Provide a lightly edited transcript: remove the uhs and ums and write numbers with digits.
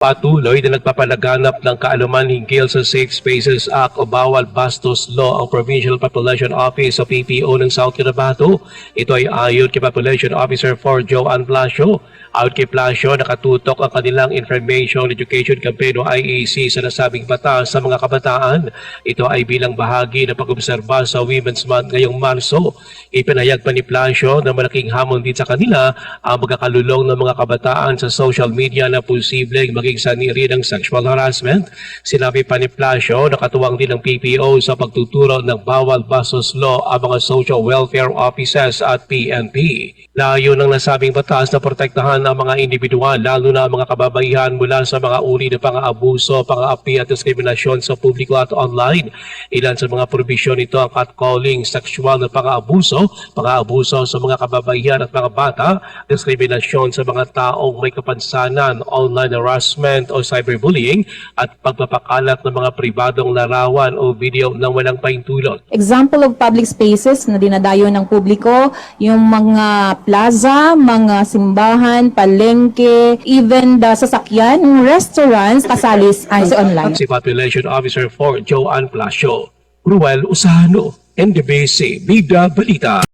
Patuloy na nagpapalaganap ng kaalaman hinggil sa Safe Spaces Act o Bawal Bastos Law ang Provincial Population Office o PPO ng South Cotabato. Ito ay ayon kay Population Officer for Joanne Plasio. Ayon kay Plasio, nakatutok ang kanilang Information Education Campaign o IEC sa nasabing batas sa mga kabataan. Ito ay bilang bahagi ng pag-obserba sa Women's Month ngayong Marso. Ipinahayag pa ni Plasio na malaking hamon din sa kanila ang magkakalulong ng mga kabataan sa social media na posibleng maging saniri ng sexual harassment. Sinabi pa ni Plasio na katuwang din ng PPO sa pagtuturo ng Bawal Bastos Law ang mga social welfare offices at PNP. Layo ng nasabing batas na protektahan ang mga individual, lalo na ang mga kababaihan mula sa mga uri ng pang-aabuso, pang-aapi at diskriminasyon sa publiko at online. Ilan sa mga probisyon nito ang catcalling, sexual na pang-aabuso sa mga kababaihan at mga bata, diskriminasyon sa mga taong may kapansanan, online harassment o cyberbullying, at pagpapakalat ng mga pribadong larawan o video na walang pahintulot. Example of public spaces na dinadayo ng publiko, yung mga plaza, mga simbahan, palengke, even the sasakyan, restaurants, kasalis ay online. Si Population Officer for Joanne Plasio, Ruel Usano, NDBC Bida Balita.